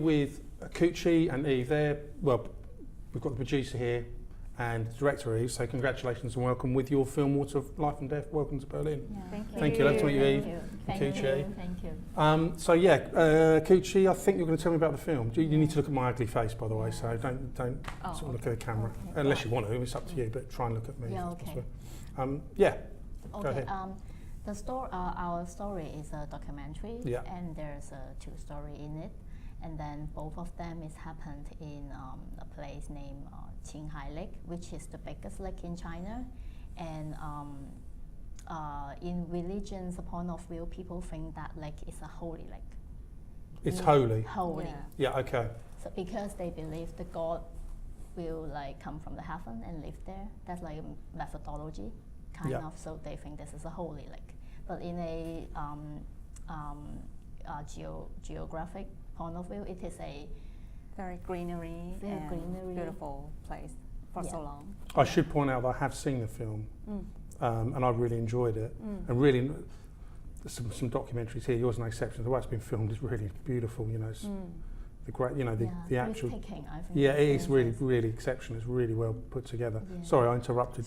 with Kuchi and Eve. We've got the producer here and the director Eve, so congratulations and welcome with your film Water of Life and Death. Welcome to Berlin. Yeah. Thank you. Lovely to meet you, Eve. Thank Kuchi. you. Thank you. Kuchi, I think you're going to tell me about the film. You need to look at my ugly face, by the way, so don't sort of look at the camera. Okay. Unless you want to, it's up to you, but try and look at me. Yeah, okay. Go ahead. Our story is a documentary, Yeah. and there's two stories in it, and then both of them is happened in a place named Qinghai Lake, which is the biggest lake in China, and in religion's point of view, people think that lake is a holy lake. It's holy. Holy. Yeah. Okay. So because they believe the God will like come from the heaven and live there, that's like a methodology, kind of. So they think this is a holy lake. But in a geographic point of view, it is a very greenery and beautiful place for so long. I should point out that I have seen the film, and I really enjoyed it. And really, some documentaries here. Yours no exception. The way it's been filmed is really beautiful. You know, it's the great. You know, the actual. I think yeah, it is really exceptional. It's really well put together. Yeah. Sorry, I interrupted.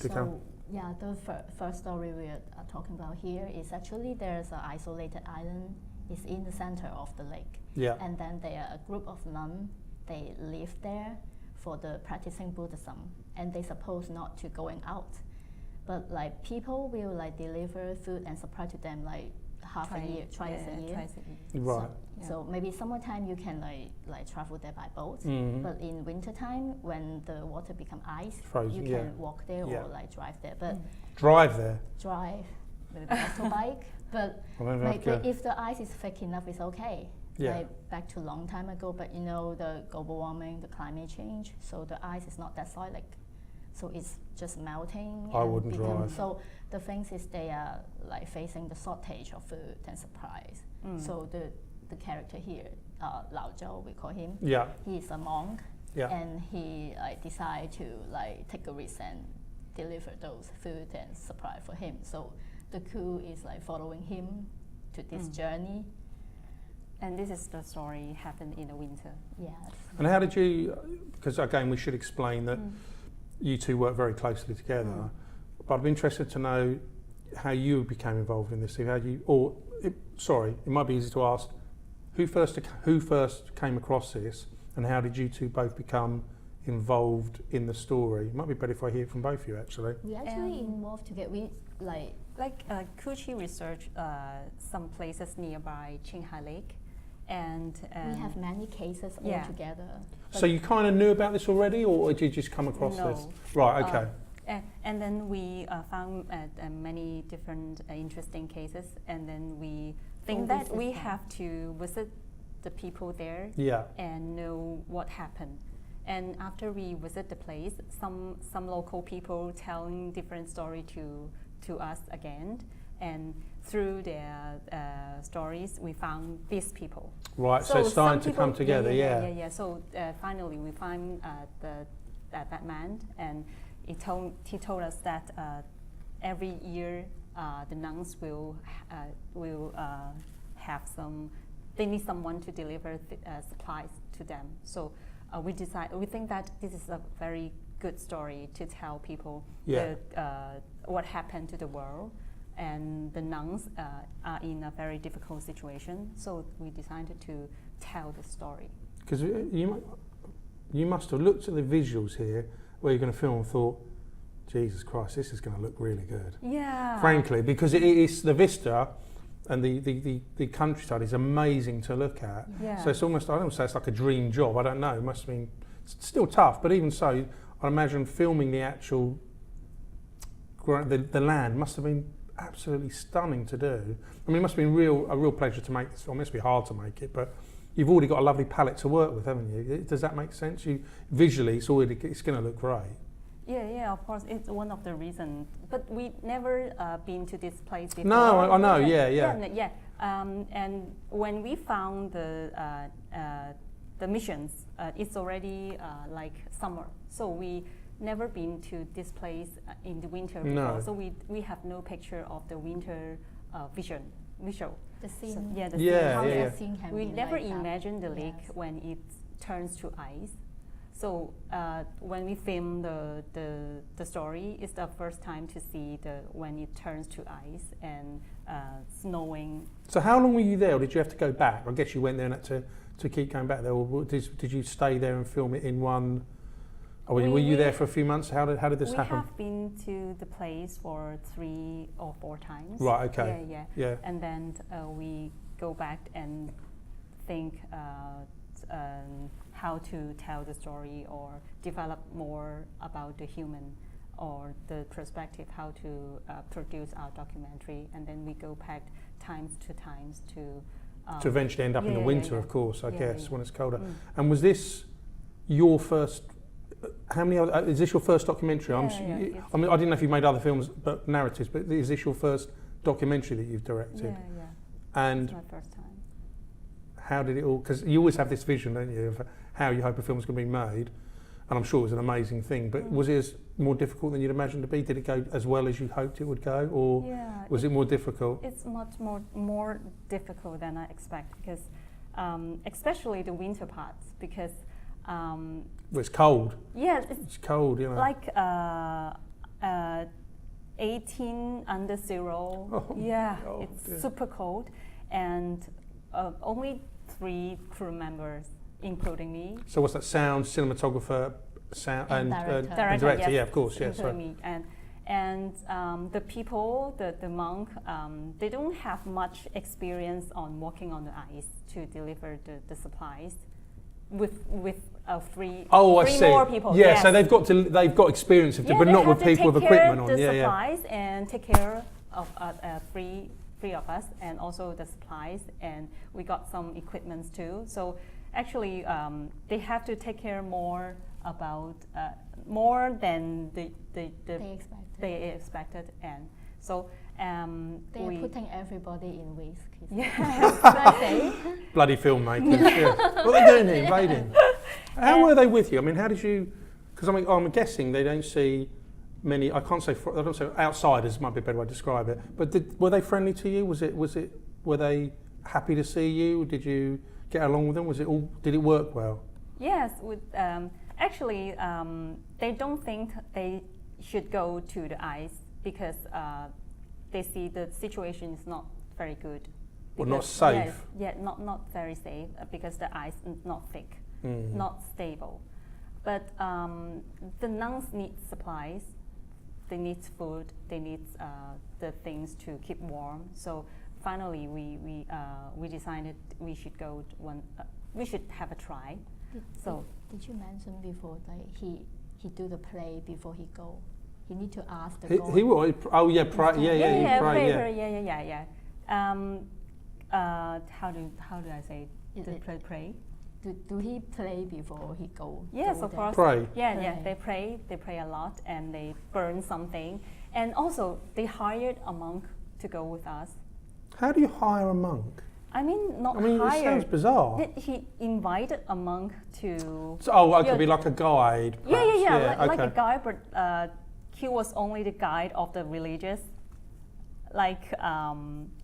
Yeah, the first story we are talking about here is actually there's an isolated island. It's in the center of the lake. Yeah. And then there are a group of nuns. They live there for the practicing Buddhism, and they supposed not to going out. But like people will like deliver food and supply to them like twice a year. Right. So maybe summertime you can like travel there by boat, but in wintertime when the water become ice, frozen, you can walk there or like drive there. But drive there. Drive with a motorbike, but like if the ice is thick enough, it's okay. Yeah. Like back to a long time ago, but you know the global warming, the climate change, so the ice is not that solid. So it's just melting. I wouldn't drive. So the things is they are like facing the shortage of food and supplies. So the character here, Lao Zhou, we call him. Yeah. He is a monk. Yeah. And he like decide to like take a risk and deliver those food and supply for him. So the crew is like following him to this journey. And this is the story happened in the winter. Yes. And how did you? Because again, we should explain that. You two work very closely together, but I'm interested to know how you became involved in this. It might be easy to ask, who first came across this, and how did you two both become involved in the story? It might be better if I hear it from both of you, actually. We actually involved together. We Kuchi researched some places nearby Qinghai Lake. And we have many cases all together. So you kind of knew about this already, or did you just come across this? Right, okay. And then we found many different interesting cases, and then we think that we have to visit the people there and know what happened. And after we visit the place, some local people telling different story to us again. And through their stories, we found these people. Right, so it's starting to come together, So finally, we find that man, and he told us that every year the nuns will have some. They need someone to deliver supplies to them. So we think that this is a very good story to tell people what happened to the world. And the nuns are in a very difficult situation, so we decided to tell the story. Because you must have looked at the visuals here where you're going to film and thought, Jesus Christ, this is going to look really good. Yeah. Frankly, because it is the vista and the countryside is amazing to look at. Yeah. So it's almost, I don't say it's like a dream job. I don't know. It must have been still tough, but even so, I imagine filming the actual the land must have been absolutely stunning to do. I mean, it must have been a real pleasure to make this film. It must be hard to make it, but you've already got a lovely palette to work with, haven't you? Does that make sense? Visually, it's going to look great. Yeah, of course, it's one of the reasons. But we never been to this place before. No, I know. Yeah. And when we found the missions, it's already like summer, so we never been to this place in the winter before. So we have no picture of the winter vision. visual. The scene. So, yeah, the How scene. the scene can We be never like that. imagined the lake Yes. when it turns to ice. So when we film the story, it's the first time to see when it turns to ice and snowing. So how long were you there, or did you have to go back? I guess you went there and had to keep going back there, or did you stay there and film it in one? Or were you there for a few months? How did this happen? We have been to the place for 3 or 4 times. Right. Okay. Yeah. And then we go back and think how to tell the story or develop more about the human or the perspective, how to produce our documentary, and then we go back times to eventually end up in the winter, of course, I guess, when it's colder. Mm. And was this your first? How many other? Is this your first documentary? I mean, I didn't know if you made other films, but narratives. But is this your first documentary that you've directed? Yeah. And it's my first time. how did it all? Because you always have this vision, don't you, of how you hope a film's going to be made, and I'm sure it was an amazing thing. But was it more difficult than you'd imagined to be? Did it go as well as you hoped it would go, or was it more difficult? It's much more difficult than I expect because, especially the winter parts, because. Well, it's cold. Yeah, it's cold, you know. Like 18 under zero. It's super cold, and only 3 crew members, including me. So what's that? Sound, cinematographer, and director. Yes, yeah, of course, yes. Including me and the people, the monk, they don't have much experience on walking on the ice to deliver the supplies. With 3 more people. Yeah, yes. so they've got experience of it, but not with people with equipment on. The supplies and take care of 3 of us, and also the supplies, and we got some equipments too. So actually, they have to take care more about more than they expected, and so. They're putting everybody in risk. Yes. Bloody filmmakers. Yeah. What are they doing here? Invading. How were they with you? I mean, how did you? Because I'm guessing they don't see many. I don't say outsiders. Might be a better way to describe it. But were they friendly to you? Were they happy to see you? Did you get along with them? Did it work well? Yes. Actually, they don't think they should go to the ice because. They see the situation is not very good. Well, not safe. Not very safe because the ice is not thick, not stable. But the nuns need supplies, they need food, they need the things to keep warm. So finally, we decided we should go we should have a try. Did you mention before that he do the play before he go? You need to ask the God. He will. Oh yeah, pray. Yeah. How do I say? Pray. Do he pray before he go? Yes, of course. Pray. Yeah. They pray. They pray a lot, and they burn something. And also, they hired a monk to go with us. How do you hire a monk? I mean, it sounds bizarre. He invited a monk to. It could be like a guide. Perhaps. Like a guide, but. He was only the guide of the religious.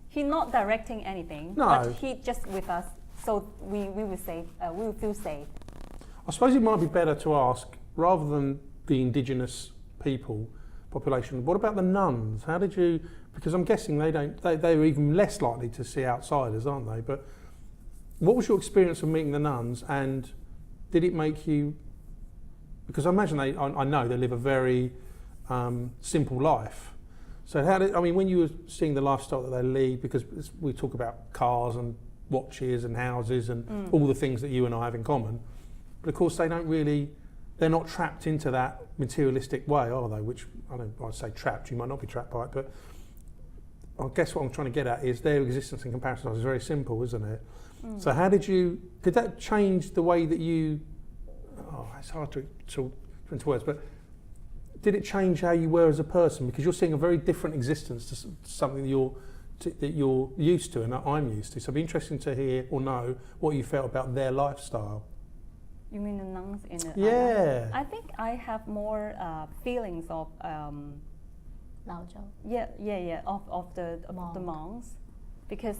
He's not directing anything, but he just with us, so we will safe. We will feel safe. I suppose it might be better to ask, rather than the indigenous people population, what about the nuns? How did you? Because I'm guessing they're even less likely to see outsiders, aren't they? But what was your experience of meeting the nuns, and did it make you? Because I imagine I know they live a very simple life. So when you were seeing the lifestyle that they lead, because we talk about cars and watches and houses and all the things that you and I have in common, but of course they're not trapped into that materialistic way, are they? Which I'd say trapped, you might not be trapped by it, but I guess what I'm trying to get at is their existence in comparison is very simple, isn't it? So did that change the way that you, it's hard to put into words, but did it change how you were as a person? Because you're seeing a very different existence to something that you're used to and that I'm used to. So it'd be interesting to hear or know what you felt about their lifestyle. You mean the nuns in the island? I think I have more feelings of Lao Zhou. of the monks, because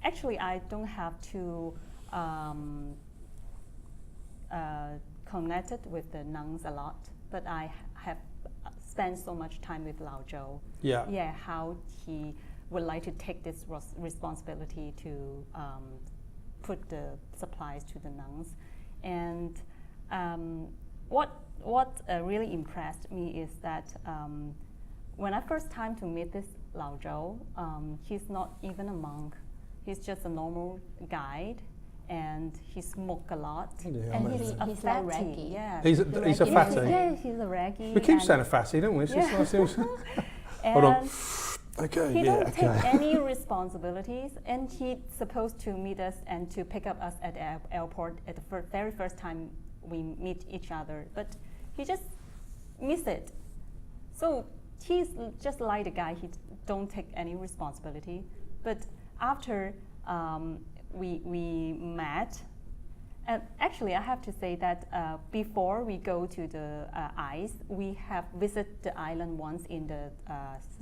actually I don't have to connected with the nuns a lot, but I have spent so much time with Lao Zhou. Yeah. How he would like to take this responsibility to put the supplies to the nuns. And what really impressed me is that when I first time to meet this Lao Zhou, he's not even a monk. He's just a normal guide, and he smoked a lot. And he's like reggae. Yeah. He's a fatty. Yeah, he's a reggae. We keep saying a fatty, don't we? It's just nice. Hold on. Okay, he don't take any responsibilities, and he's supposed to meet us and to pick up us at the airport at the very first time we meet each other, but he just missed it. So he's just like the guy, he don't take any responsibility. But after we met, and actually I have to say that before we go to the ice, we have visited the island once in the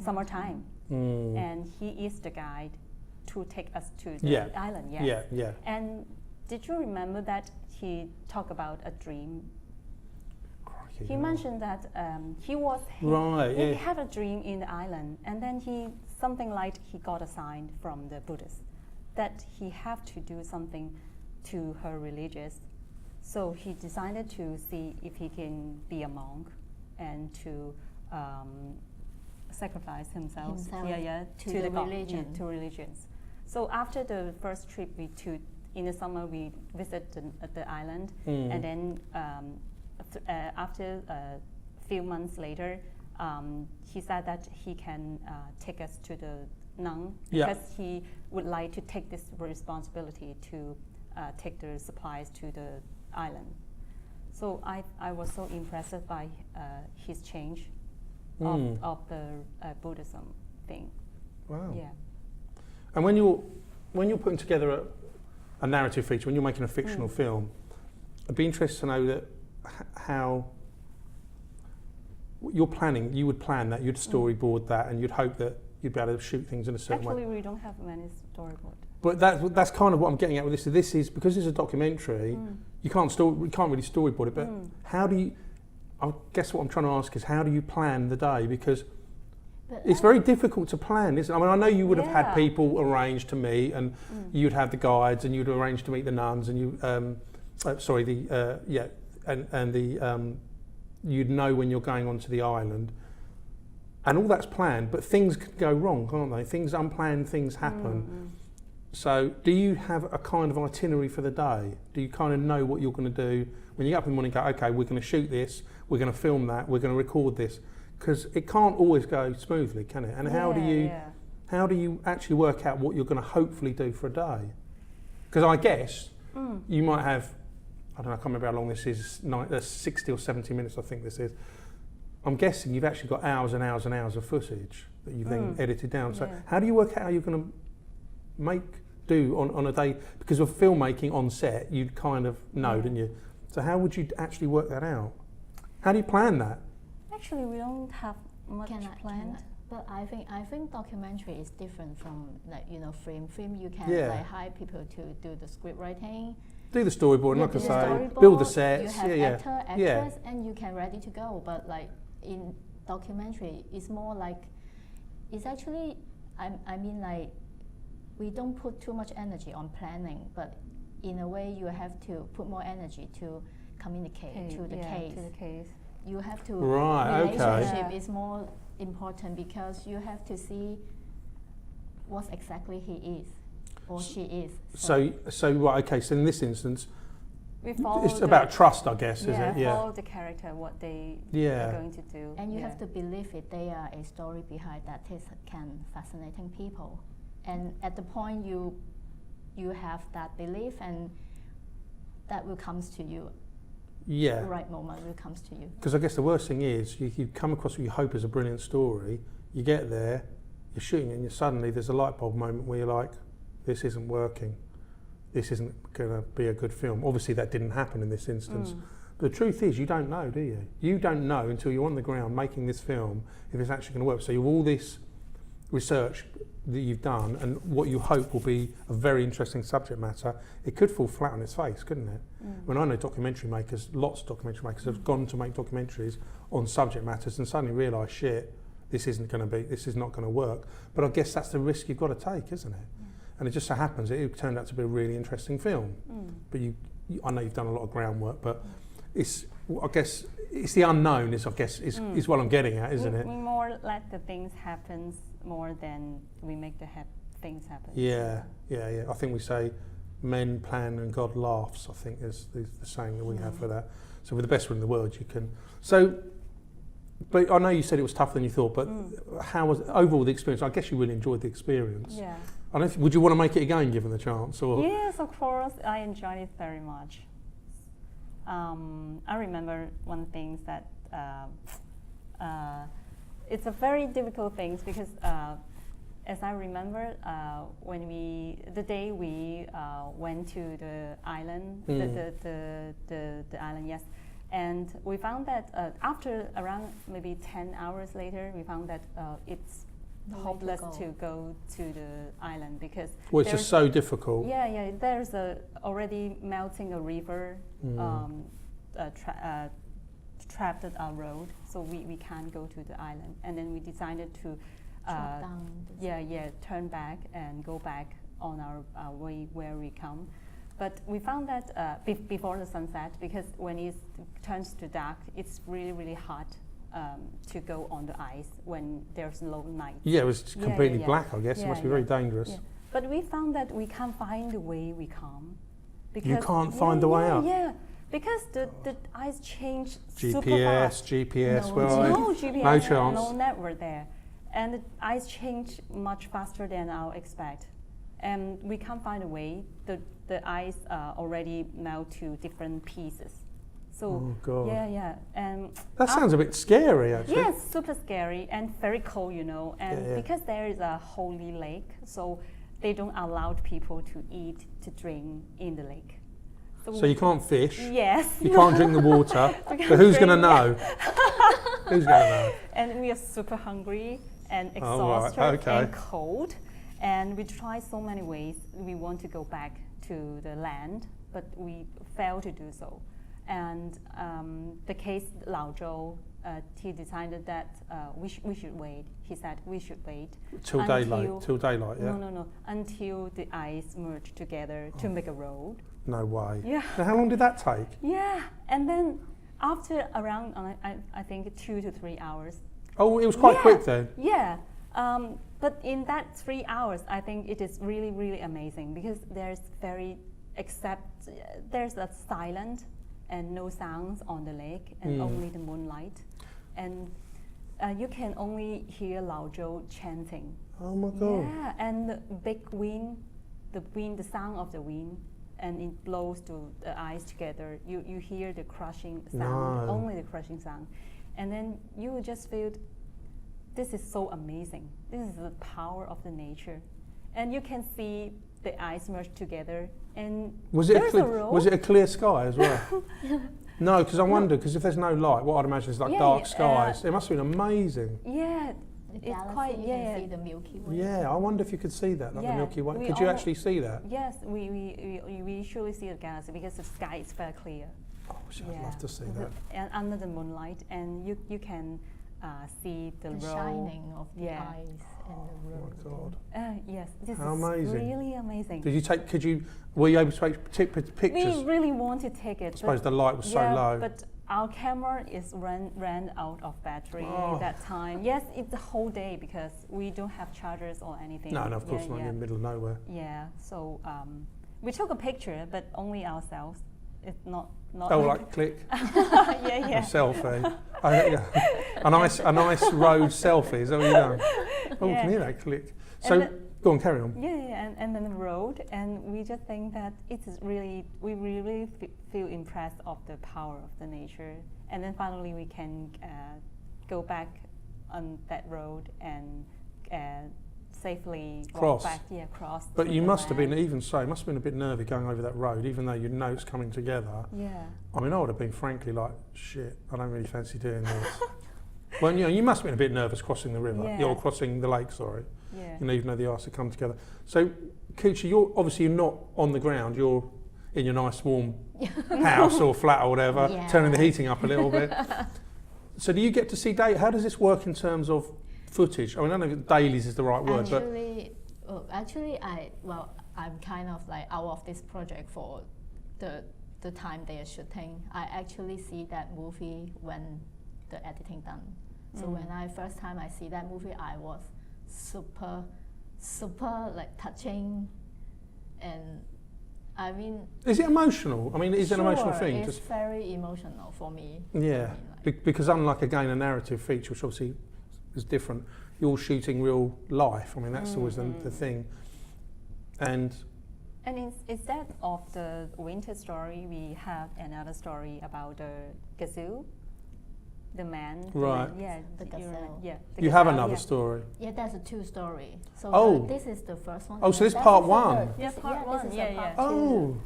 summertime. And he is the guide to take us to the island. Yes. Yeah. And did you remember that he talked about a dream? Crikey, he mentioned that he had a dream in the island, and then something like he got a sign from the Buddhist that he have to do something to her religious. So he decided to see if he can be a monk and to sacrifice himself to the religion. To religions. So after the first trip in the summer we visited the island, and then after a few months later, he said that he can take us to the nun because he would like to take this responsibility to take the supplies to the island. So I was so impressed by his change of the Buddhism thing. Wow. Yeah. And when you're putting together a narrative feature, when you're making a fictional film, I'd be interested to know that how you're planning. You would plan that, you'd storyboard that, and you'd hope that you'd be able to shoot things in a certain way. Actually, we don't have many storyboard. But that's kind of what I'm getting at with this. So this is because it's a documentary. You can't really storyboard it. But how do you? I guess what I'm trying to ask is how do you plan the day? Because it's very difficult to plan, isn't it? I mean, I know you would have had people arranged to meet, and you'd have the guides, and you'd arrange to meet the nuns, and you'd know when you're going onto the island, and all that's planned. But things can go wrong, can't they? Unplanned things happen. So, do you have a kind of itinerary for the day? Do you kind of know what you're going to do when you get up in the morning? And go, okay, we're going to shoot this, we're going to film that, we're going to record this. Because it can't always go smoothly, can it? And how do you actually work out what you're going to hopefully do for a day? Because I guess you might have, I don't know, I can't remember how long this is, 60 or 70 minutes I think this is. I'm guessing you've actually got hours and hours and hours of footage that you've then edited down. So how do you work out how you're going to do on a day? Because of filmmaking on set, you'd kind of know, didn't you? So how would you actually work that out? How do you plan that? Actually, we don't have much planned. But I think documentary is different from film. Film you can hire people to do the script writing, do the storyboard, like I say, build the sets. You have actors, and you can ready to go. But like in documentary, it's more like it's actually I mean like we don't put too much energy on planning, but in a way you have to put more energy to communicate to the case. You have to relationship is more important because you have to see what exactly he is or she is. So in this instance, it's about trust, I guess, is it? Yeah, follow the character, what they are going to do. And you have to believe it. They are a story behind that can fascinating people. And at the point you have that belief, and that will comes to you. Yeah. The right moment will comes to you. Because I guess the worst thing is you come across what you hope is a brilliant story, you get there, you're shooting it, and suddenly there's a light bulb moment where you're like, this isn't working. This isn't going to be a good film. Obviously that didn't happen in this instance. But the truth is you don't know, do you? You don't know until you're on the ground making this film if it's actually going to work. So you have all this research that you've done and what you hope will be a very interesting subject matter, it could fall flat on its face, couldn't it? When I know documentary makers, lots of documentary makers have gone to make documentaries on subject matters and suddenly realise, shit, this is not going to work. But I guess that's the risk you've got to take, isn't it? And it just so happens it turned out to be a really interesting film. But I know you've done a lot of groundwork, but I guess it's the unknown is what I'm getting at, isn't it? We more let the things happen more than we make the things happen. Yeah. I think we say men plan and God laughs, I think is the saying that we have for that. So with the best one in the world you can. So, but I know you said it was tougher than you thought, but how was overall the experience? I guess you really enjoyed the experience. Yeah. Would you want to make it again given the chance? Or? Yes, of course. I enjoyed it very much. I remember one thing that it's a very difficult thing because as I remember the day we went to the island, the island, yes, and we found that after around maybe 10 hours later, we found that it's hopeless to go to the island because it's just so difficult. Yeah. There's already melting a river trapped our road, so we can't go to the island. And then we decided to turn back and go back on our way where we come. But we found that before the sunset, because when it turns to dark, it's really, really hard to go on the ice when there's low night. Yeah, it was completely black, I guess. It must be very dangerous. Yeah. But we found that we can't find the way we come. Because you can't find the way up? Yeah, because the ice changed GPS, super fast. GPS, no GPS, no chance. No network there. And the ice changed much faster than I expect. And we can't find a way. The ice already melt to different pieces. So, oh God. Yeah. And that sounds a bit scary, actually. Yes, super scary and very cold, And because there is a holy lake, so they don't allow people to eat, to drink in the lake. So you can't fish. Yes. You can't drink the water. But who's going to know? Who's going to know? And we are super hungry and exhausted and cold. And we tried so many ways. We want to go back to the land, but we failed to do so. And the case Lao Zhou, he decided that we should wait. He said we should wait till daylight. Yeah. No. Until the ice merged together to make a road. No way. Yeah. Now, how long did that take? Yeah, and then after around I think 2 to 3 hours. Oh, it was quite quick then. Yeah. But in that 3 hours, I think it is really, really amazing because there's a silent and no sounds on the lake and only the moonlight. And you can only hear Lao Zhou chanting. Oh my God. Yeah, and the big wind, the sound of the wind, and it blows the ice together. You hear the crushing sound, only the crushing sound. And then you will just feel, this is so amazing. This is the power of the nature. And you can see the ice merge together. And was it a clear sky as well? No, because I wonder, because if there's no light, what I'd imagine is like dark skies. It must have been amazing. Yeah, it's quite. You can see the Milky Way. Yeah, I wonder if you could see that, like the Milky Way. Could you actually see that? Yes, we usually see the galaxy because the sky is very clear. Oh, I'd love to see that. And under the moonlight, and you can see the shining of the ice and the road. Oh my God! Yes, this How is amazing. Really amazing. Were you able to take pictures? We really want to take it. I suppose the light was so low. But our camera ran out of battery at that time. Yes, it's the whole day because we don't have chargers or anything. No, of course not. In the middle of nowhere. Yeah, so we took a picture, but only ourselves. It's not. Oh, like click. Yeah. A selfie. A nice road selfie. Is that what you've done? Oh, can you hear that click? So go on, carry on. Yeah, and then the road, and we just think that we really feel impressed of the power of the nature, and then finally we can go back on that road and safely walk back. Yeah, cross. But you must have been, even so, you must have been a bit nervy going over that road, even though you know it's coming together. Yeah. I mean, I would have been frankly like, shit, I don't really fancy doing this. Well, you must have been a bit nervous crossing the river, or crossing the lake, sorry. you know, even though the artists have come together. So, Kuchi, you're not on the ground. You're in your nice warm house or flat or whatever, turning the heating up a little bit. So, do you get to see data? How does this work in terms of footage? I mean, I don't know if dailies is the right word, actually, I'm kind of like out of this project for the time they are shooting. I actually see that movie when the editing done. So when first time I see that movie, I was super like touching, and I mean. Is it emotional? I mean, is it an emotional thing? It's very emotional for me. Yeah, because unlike again a narrative feature, which obviously is different, you're shooting real life. I mean, that's always the thing. And instead of the winter story, we have another story about the gazelle, the man. Right. The gazelle. You have another story. Yeah, that's a 2 story. So this is the first one. Oh, so this is part 1. Part 1. Oh,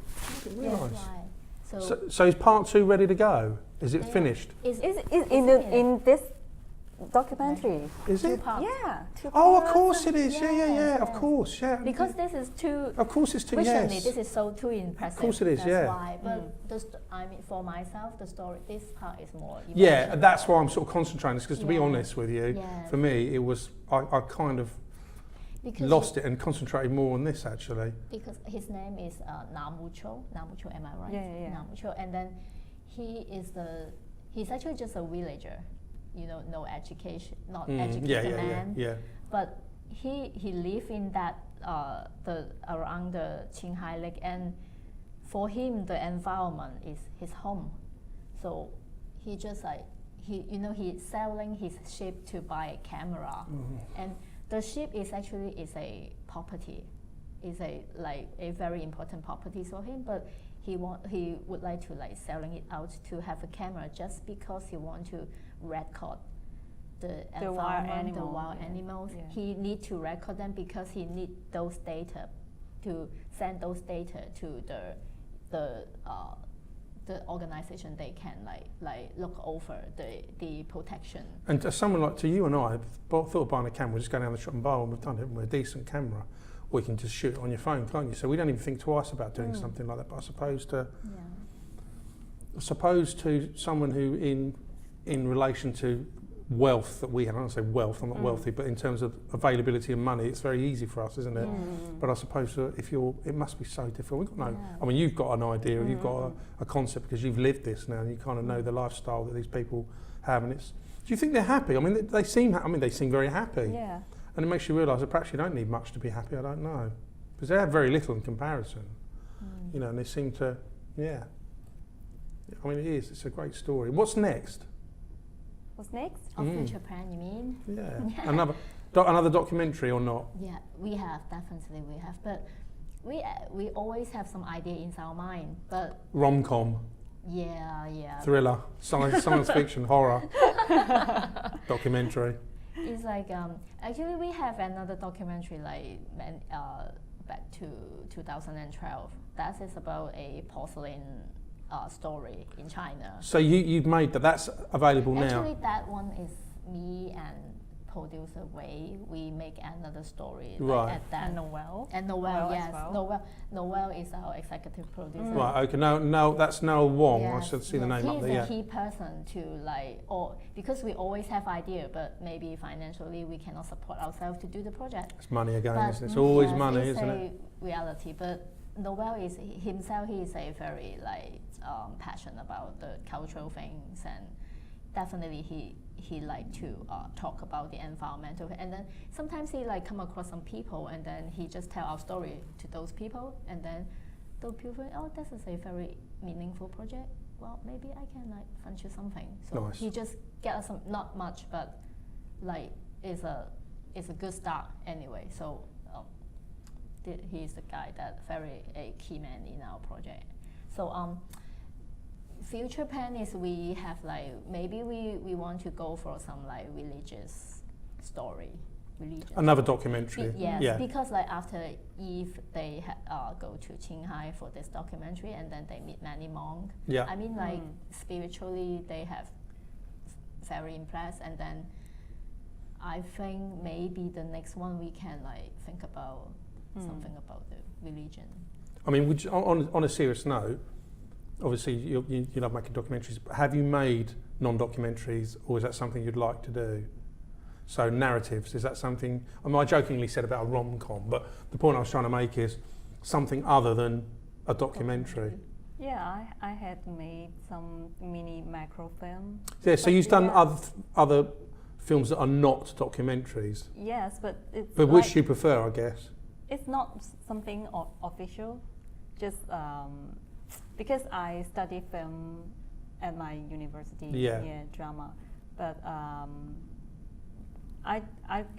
nice. So is part 2 ready to go? Is it finished? Is in this documentary? Is it? 2 parts. Yeah. 2 Oh, parts. of course it is. Yeah. Of course, yeah. Because this is too. Of course it's too. Visually, yes. this is so too impressive. Of course it is. That's why. But I mean, for myself, the story. This part is more. Yeah, that's why I'm sort of concentrating. Because to be honest with you, for me, it was I kind of lost it and concentrated more on this actually. Because his name is Namucho. Namucho, am I right? Yeah. Namucho, and then he's actually just a villager. You know, no education, not educated man. Yeah. But he lived in that around the Qinghai Lake, and for him the environment is his home. So he just he's selling his ship to buy a camera, and the ship is a property, is a very important property for him. But he would like to selling it out to have a camera just because he want to record the environment, the wild animals. Yeah. He need to record them because he need those data to send those data to the organization. They can look over the protection. And to someone like you and I thought of buying a camera, just go down the shop and buy one. We've done it with a decent camera. Or you can just shoot it on your phone, can't you? So we don't even think twice about doing something like that. But I suppose to someone who in relation to wealth that we have, I don't say wealth, I'm not wealthy, but in terms of availability of money, it's very easy for us, isn't it? But I suppose it must be so difficult. We've got I mean, you've got an idea, you've got a concept because you've lived this now, and you kind of know the lifestyle that these people have. And do you think they're happy? I mean, they seem very happy. Yeah. And it makes you realise that perhaps you don't need much to be happy. I don't know, because they have very little in comparison. You know, and they seem to, I mean, it's a great story. What's next? What's next? Future plan, you mean? Yeah. Another documentary or not? Yeah, definitely we have. But we always have some idea in our mind. But rom-com. Yeah. Thriller, science fiction, horror, documentary. It's actually we have another documentary back to 2012. That is about a porcelain story in China. So you've made that's available now? Actually, that one is me and producer Wei. We make another story at that. And Noel. And Noel, yes. Well. Noel is our executive producer. Right, okay. No, that's Noel Wong. Yes, I should see the name up there. He's a key person to because we always have idea, but maybe financially we cannot support ourselves to do the project. It's money again, isn't it? It's always money, isn't it? Reality, but Noel is himself. He is a very passionate about the cultural things, and definitely he like to talk about the environmental, and then sometimes he come across some people, and then he just tell our story to those people, and then those people think, oh, this is a very meaningful project. Well, maybe I can fund you something. So nice. He just get us some, not much, but it's a good start anyway. So he's the guy that a key man in our project. So future plan is we have maybe we want to go for some religious story. Another documentary. Yes, because after IFF they go to Qinghai for this documentary, and then they meet many monks. Yeah. I mean spiritually they have very impressed, and then I think maybe the next one we can like think about something about the religion. I mean, would you, on a serious note, obviously you love making documentaries, but have you made non-documentaries, or is that something you'd like to do? So narratives, is that something, I mean, I jokingly said about a rom-com, but the point I was trying to make is something other than a documentary. Yeah, I had made some mini macro film. Yeah, so you've done other films that are not documentaries. Yes, but it's But which you prefer, I guess? It's not something official, just because I study film at my university, drama. But I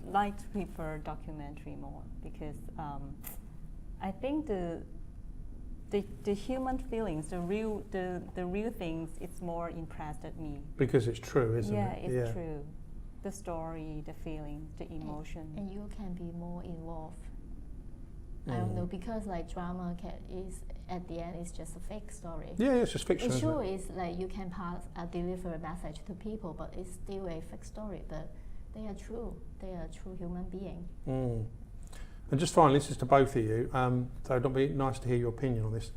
like to prefer documentary more because I think the human feelings, the real things, it's more impressed at me. Because it's true, isn't it? Yeah, it's true. The story, the feeling, the emotion. And you can be more involved. I don't know, because like drama is at the end is just a fake story. Yeah, it's just fiction. It sure is like you can deliver a message to people, but it's still a fake story. But they are true. They are a true human being. And just finally, this is to both of you. So it'd be nice to hear your opinion on this.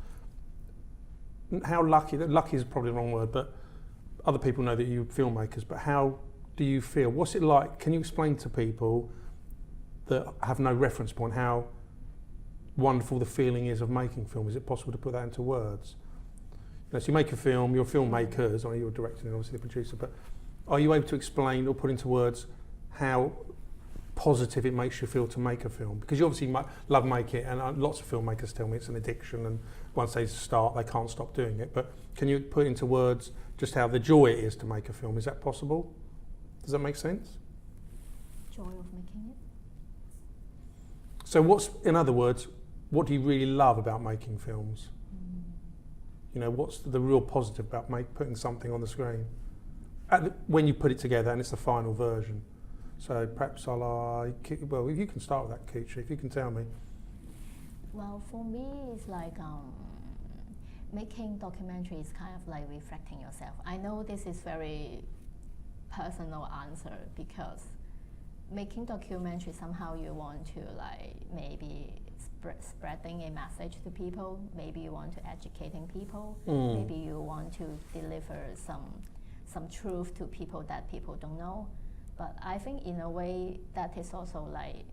How lucky is probably the wrong word, but other people know that you're filmmakers. But how do you feel? What's it like? Can you explain to people that have no reference point how wonderful the feeling is of making film? Is it possible to put that into words? You know, so you make a film, you're filmmakers, or you're directing and obviously the producer, but are you able to explain or put into words how positive it makes you feel to make a film? Because you obviously love making it, and lots of filmmakers tell me it's an addiction, and once they start, they can't stop doing it. But can you put into words just how the joy it is to make a film? Is that possible? Does that make sense? Joy of making it. So in other words, what do you really love about making films? You know, what's the real positive about putting something on the screen? When you put it together and it's the final version. So perhaps well, you can start with that, Kuchi, if you can tell me. Well, for me, it's like making documentary is kind of like reflecting yourself. I know this is very personal answer, because making documentary, somehow you want to like maybe spreading a message to people, maybe you want to educating people, maybe you want to deliver some truth to people that people don't know. But I think in a way that is also like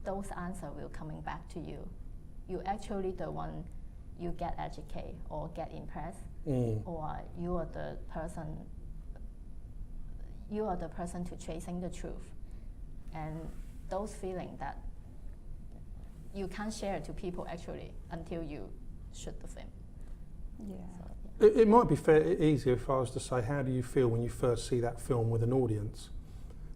those answers will coming back to you. You actually the one you get educated or get impressed, or you are the person to chasing the truth, and those feelings that you can't share to people actually until you shoot the film. Yeah. So, It might be easier if I was to say, how do you feel when you first see that film with an audience?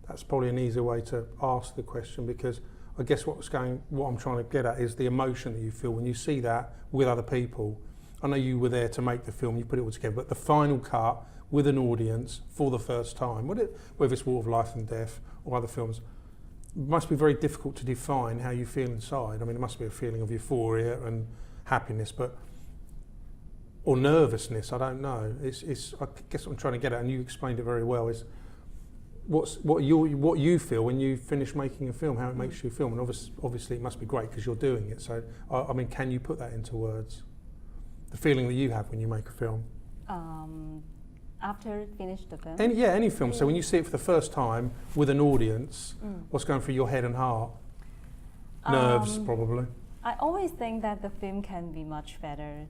That's probably an easier way to ask the question, because I guess what I'm trying to get at is the emotion that you feel when you see that with other people. I know you were there to make the film, you put it all together, but the final cut with an audience for the first time, whether it's War of Life and Death or other films, it must be very difficult to define how you feel inside. I mean, it must be a feeling of euphoria and happiness, or nervousness, I don't know. I guess what I'm trying to get at, and you explained it very well, is what you feel when you finish making a film, how it makes you feel. And obviously it must be great because you're doing it. So, I mean, can you put that into words? The feeling that you have when you make a film? After finish the film? Any film. So when you see it for the first time with an audience, what's going through your head and heart? Nerves, probably. I always think that the film can be much better.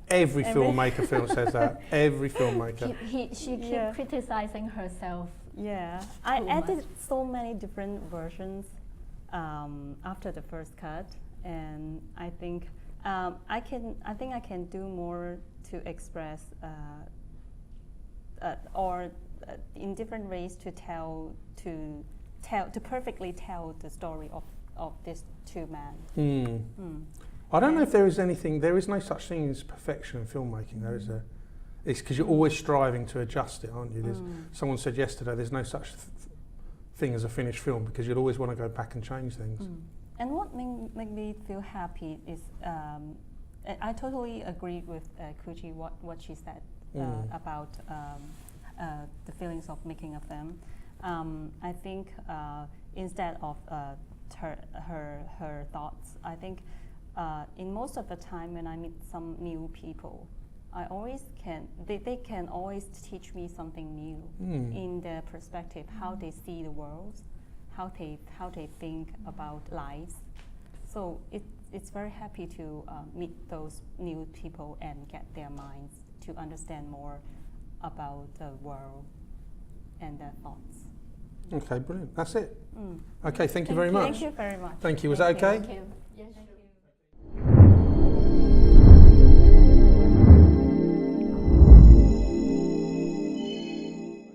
Every filmmaker film says that. Every filmmaker. She keeps criticizing herself. Yeah, I added so many different versions after the first cut, and I think I can do more to express or in different ways to perfectly tell the story of these two men. I don't know if there is no such thing as perfection in filmmaking. There is it's because you're always striving to adjust it, aren't you? Someone said yesterday there's no such thing as a finished film, because you'd always want to go back and change things. And what made me feel happy is I totally agree with Kuchi what she said about the feelings of making of them. I think instead of her thoughts, I think in most of the time when I meet some new people, I always they can always teach me something new in their perspective, how they see the world, how they think about life. So it's very happy to meet those new people and get their minds to understand more about the world and their thoughts. Okay, brilliant. That's it. Okay, thank you very much. Thank you very much. Thank you. Was that okay? Thank you.